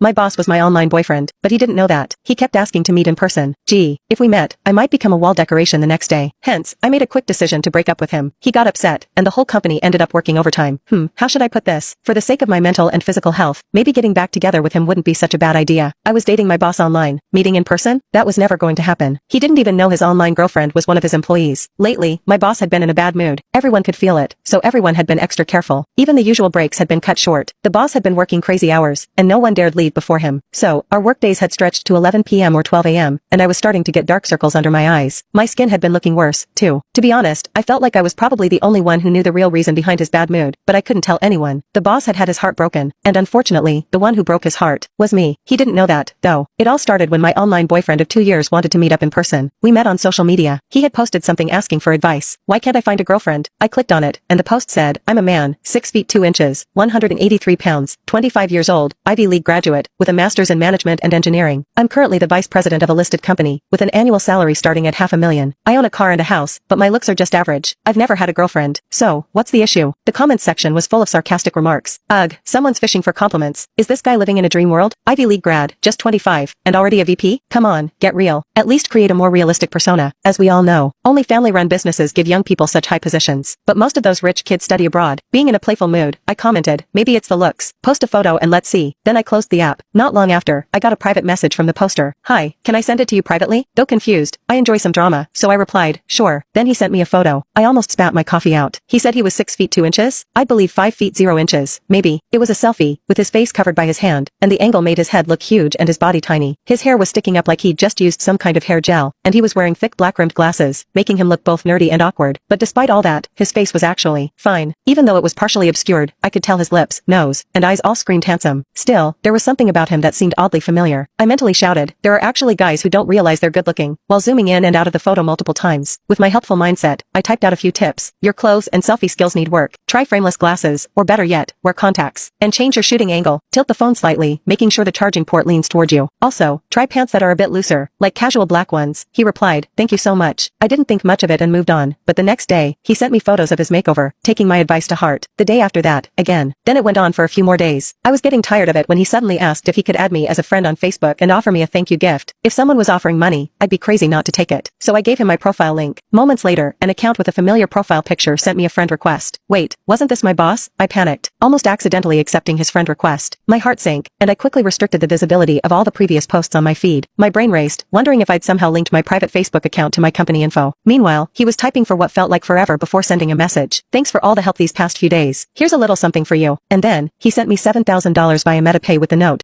My boss was my online boyfriend, but he didn't know that. He kept asking to meet in person. Gee, if we met, I might become a wall decoration the next day. Hence, I made a quick decision to break up with him. He got upset, and the whole company ended up working overtime. How should I put this? For the sake of my mental and physical health, maybe getting back together with him wouldn't be such a bad idea. I was dating my boss online. Meeting in person? That was never going to happen. He didn't even know his online girlfriend was one of his employees. Lately, my boss had been in a bad mood. Everyone could feel it, so everyone had been extra careful. Even the usual breaks had been cut short. The boss had been working crazy hours, and no one dared leave before him. So, our workdays had stretched to 11 p.m. or 12 a.m., and I was starting to get dark circles under my eyes. My skin had been looking worse, too. To be honest, I felt like I was probably the only one who knew the real reason behind his bad mood, but I couldn't tell anyone. The boss had had his heart broken, and unfortunately, the one who broke his heart was me. He didn't know that, though. It all started when my online boyfriend of 2 years wanted to meet up in person. We met on social media. He had posted something asking for advice. Why can't I find a girlfriend? I clicked on it, and the post said, I'm a man, 6 feet 2 inches, 183 pounds, 25 years old, Ivy League graduate, with a master's in management and engineering. I'm currently the vice president of a listed company, with an annual salary starting at $500,000. I own a car and a house, but my looks are just average. I've never had a girlfriend. So, what's the issue? The comments section was full of sarcastic remarks. Ugh, someone's fishing for compliments. Is this guy living in a dream world? Ivy League grad, just 25, and already a VP? Come on, get real. At least create a more realistic persona. As we all know, only family-run businesses give young people such high positions. But most of those rich kids study abroad. Being in a playful mood, I commented, maybe it's the looks. Post a photo and let's see. Then I closed the app. Not long after, I got a private message from the poster. Hi, can I send it to you privately? Though confused, I enjoy some drama, so I replied, sure. Then he sent me a photo. I almost spat my coffee out. He said he was 6 feet 2 inches? I believe 5 feet 0 inches. Maybe. It was a selfie, with his face covered by his hand, and the angle made his head look huge and his body tiny. His hair was sticking up like he'd just used some kind of hair gel, and he was wearing thick black-rimmed glasses, making him look both nerdy and awkward. But despite all that, his face was actually fine. Even though it was partially obscured, I could tell his lips, nose, and eyes all screamed handsome. Still, there was something about him that seemed oddly familiar. I mentally shouted, there are actually guys who don't realize they're good-looking, while zooming in and out of the photo multiple times. With my helpful mindset, I typed out a few tips. Your clothes and selfie skills need work. Try frameless glasses, or better yet, wear contacts. And change your shooting angle. Tilt the phone slightly, making sure the charging port leans toward you. Also, try pants that are a bit looser, like casual black ones. He replied, thank you so much. I didn't think much of it and moved on, but the next day, he sent me photos of his makeover, taking my advice to heart. The day after that, again. Then it went on for a few more days. I was getting tired of it when he suddenly asked if he could add me as a friend on Facebook and offer me a thank you gift. If someone was offering money, I'd be crazy not to take it. So I gave him my profile link. Moments later, an account with a familiar profile picture sent me a friend request. Wait, wasn't this my boss? I panicked, almost accidentally accepting his friend request. My heart sank, and I quickly restricted the visibility of all the previous posts on my feed. My brain raced, wondering if I'd somehow linked my private Facebook account to my company info. Meanwhile, he was typing for what felt like forever before sending a message. Thanks for all the help these past few days. Here's a little something for you. And then, he sent me $7,000 via MetaPay with the note,